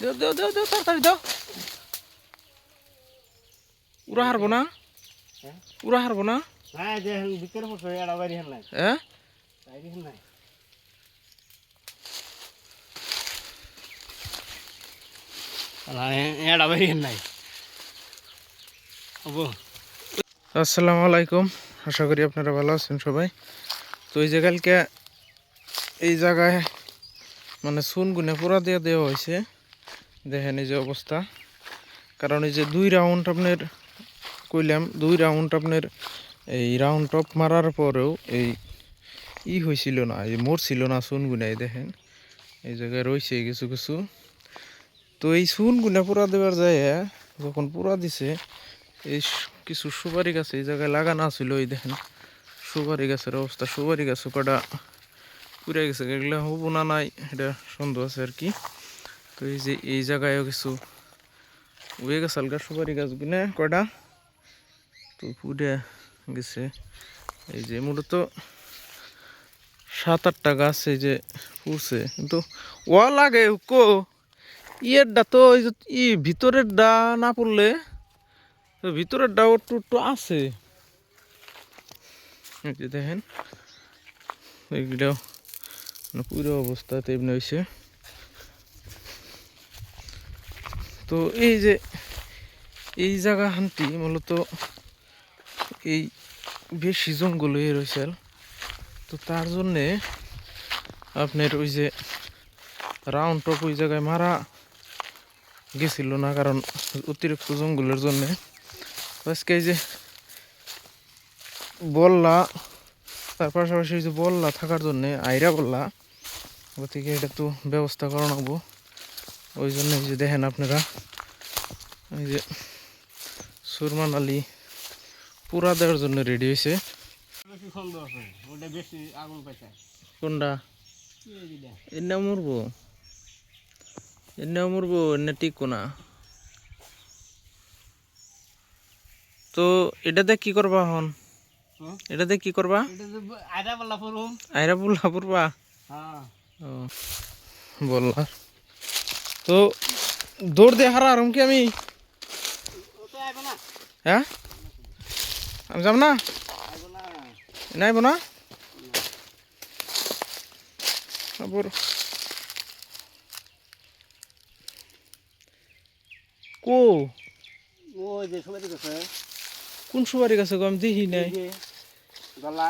দেও দেও দেও দেও তাড়াতাড়ি দাও। উড়া হারবো না, উড়া হারবো না। হ্যাঁ যে ভিতরে বসে এড়া বাইরে হেন নাই হ্যাঁ বাইরে হেন নাই আলা এড়া বাইরে হেন নাই ওবো। আসসালামু আলাইকুম, আশা করি আপনারা ভালো আছেন সবাই। তো এই যে কালকে এই জায়গায় মানে চুন গুনে পুরা দিয়ে দেওয়া হয়েছে, দেখেন এই যে অবস্থা। কারণ এই যে 2 রাউন্ড আপনার কইলাম, 2 রাউন্ড আপনার এই রাউন্ড টপ মারার পরেও এই হয়েছিল না, এই মরছিল না চুন গুনাই। দেখেন এই জায়গায় রয়েছে কিছু কিছু। তো এই চুন গুনা পুরা দেওয়ার যায় যখন পুরা দিছে, এই কিছু সুপারি গাছ এই জায়গায় লাগানো ছিল। এই দেখেন সুপারি গাছের অবস্থা, সুপারি গাছ কটা পুড়ে গেছে, এগুলো হবো না নাই এটা সন্দেহ আছে আর কি। তো এই যে এই জায়গায়ও কিছু উয়ে গেছে হালকা সুপারি গাছগুলো কটা, তো পুড়ে গেছে। এই যে মূলত 7-8টা গাছ এই যে পুড়ছে, কিন্তু ও লাগে কো ইয়েরটা তো ওই যে ভিতরের ডা না পড়লে, ভিতরের ডাও একটু একটু আছে। এই যে দেখেন এইগুলো পুরো অবস্থাতে এমনি হয়েছে। তো এই যে এই জায়গা হান্তি মূলত এই বেশি জঙ্গল হয়ে রয়েছে, তো তার জন্যে আপনার ওই যে রাউন্ড টপ ওই জায়গায় মারা গেছিল না, কারণ অতিরিক্ত জঙ্গলের জন্যে। আজকে এই যে বললা, তার পাশাপাশি যে বললা থাকার জন্যে আইরা বললা, গতিকে এটা তো ব্যবস্থা করা লাগবো। ওই জন্য এই যে দেখেন আপনারা এই যে সুরমান আলী পুরা দেওয়ার জন্য রেডি হয়েছে। বেশি সন্দেহ আছে ওটা বেশি আগুন পাইছে কোনটা এই দিদা এনে মরবো, এনে মরবো, এনে টিকো না। তো এটাতে কি করবা হন, এটাতে কি করবা? এটা তো আইরা বলা পড়ুম আইরা বললা পড়বা? হ্যাঁ ও বললা তো দৌড় দিয়ে হারা আরম কি আমি? ও তো আইব না হ্যাঁ আমি যাব না, আইব না নাইব না আবার কো ও যে সবাই দেখছে কোন সুপারি গাছে গো আমি দেখি নাই। দলা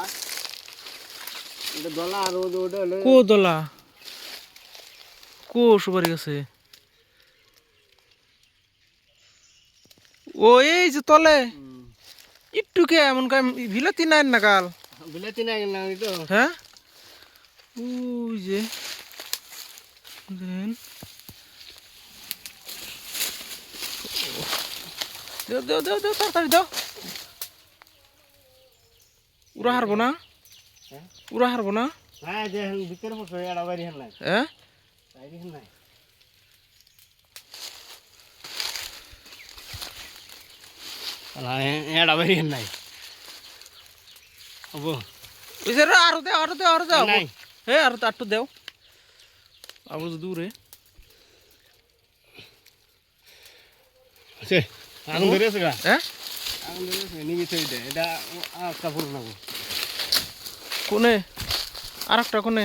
এটা দলা আর ওটা হলো কো দলা, কো সুপারি গাছে? ও এই যে তলে একটু কে এমন কাম বিলাতি নাই নাকাল। বিলেতি না না তো হ্যাঁ ওই যে দেখেন, দেও দেও দেও দেও তাড়াতাড়ি দাও। উড়া হারবো না, হ্যাঁ উড়া হারবো না। হ্যাঁ যে ভিতরে বসে এড়া বাইরে হেন নাই হ্যাঁ বাইরে হেন নাই আলা এড়া বাইরে হেন নাই ওবো ওই যে আরো দেও আরো দেও আরো দেও। নাই হ্যাঁ আরো তো একটু দেও, আবার দূরে সে আগুন ধরেছে গা হ্যাঁ। আগুন ধরেছে নিবি থই দে এটা কাপড় নাও কোনে আর একটা কোনে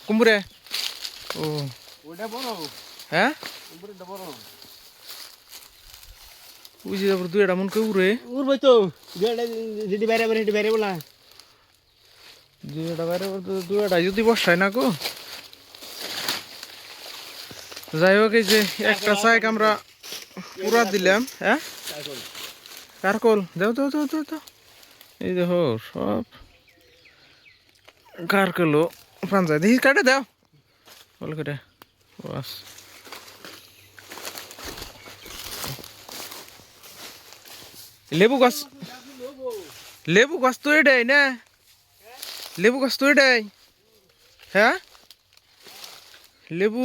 কুমড়ে? ও ওটা বড় হ্যাঁ কুমড়োটা বড় ওই যে তারপর 2টা মন কে উড়ে, উড়বই তো যদি বাইরে বাইরে হেঁটে বাইরে বলা 2টা বাইরে 2টা যদি বসায় না গো। যাই হোক এই যে একটা সাইক আমরা পুরা দিলাম। হ্যাঁ কারকল দেও দেও দেও দেও দেও। এই দেখো সব কারকলও পাঞ্জা দেখি কাটে দাও বল কেটে বাস। লেবু গাছ, লেবু গাছ তো এটাই না, লেবু গাছ তো এটাই। হ্যাঁ লেবু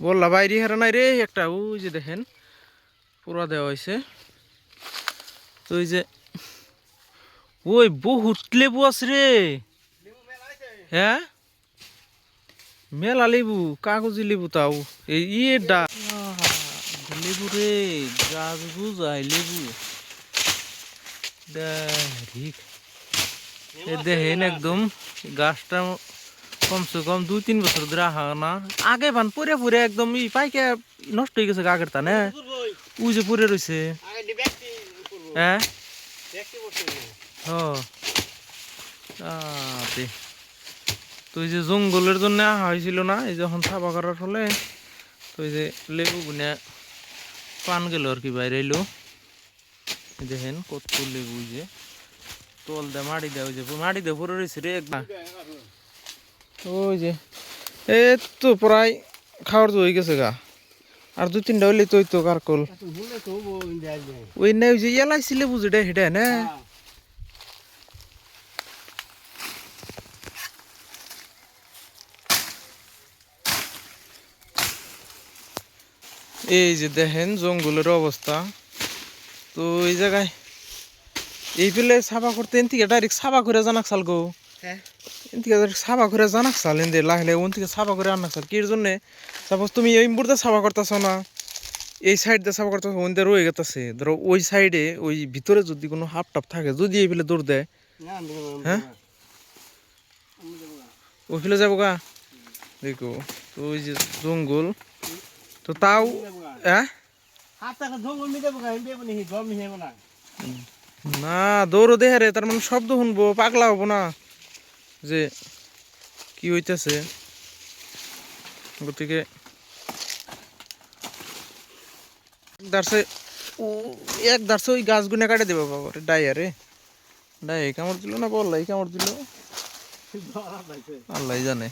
বললা বাইরে হারা নাই রে একটা, ওই যে দেখেন পুরা দেওয়া হয়েছে। তো ওই যে ওই বহুত লেবু আছে রে। হ্যাঁ মেলা লেবু কাগজি লেবু তাও এই ইয়েটা লেবু রে গাছ বুঝাই লেবু ঠিক দেখেন একদম গাছটা কমসে কম 2-3 বছর ধরে রাখা না আগে বান পরে পরে একদম ই পাইকে নষ্ট হয়ে গেছে আগের তা না ওই যে পরে রয়েছে হ্যাঁ তো এই যে জঙ্গলের জন্য আহা হয়েছিল না এই যখন ছাপা করার ফলে তো এই যে লেবু গুনে পান গেল আর কি বাইরে এলো দেখেন কত লেবু যে তল দে মাটি দেয় ওই যে মাটি দিয়ে পরে রয়েছে রে একদম ওই যে এই তো প্রায় খাওয়ার তো হয়ে গেছে গা আর 2-3টা হইলে তো তো কারকল ওই নাই ওই যে এলাইছি লেবু যেটা হেঁটে না এই যে দেখেন জঙ্গলের অবস্থা তো এই জায়গায় এই পেলে সাফা করতে এন থেকে ডাইরেক্ট সাফা করে জানাক চাল গো এন থেকে সাফা করে জানাক চাল এন দিয়ে লাহলে ওন থেকে সাফা করে আনাক চাল কির জন্যে সাপোজ তুমি এই মুহূর্তে সাফা করতেছ না এই সাইড দিয়ে সাফা করতেছ ওন দিয়ে রয়ে গেছে ধরো ওই সাইডে ওই ভিতরে যদি কোনো হাফ টাপ থাকে যদি এই পেলে দৌড় দেয় হ্যাঁ ওই ফেলে যাবো গা দেখো তো ওই যে জঙ্গল তো তাও হ্যাঁ না দৌড়ো দেহে রে তার মানে শব্দ শুনবো পাগলা হবো না যে কি হইতেছে গতিকে এক দাঁড়ছে ওই গাছ গুনে কাটে দেবো বাবা রে ডাইয়ারে ডাই কামড় দিল না বললাই কামড় দিল আল্লাহ জানে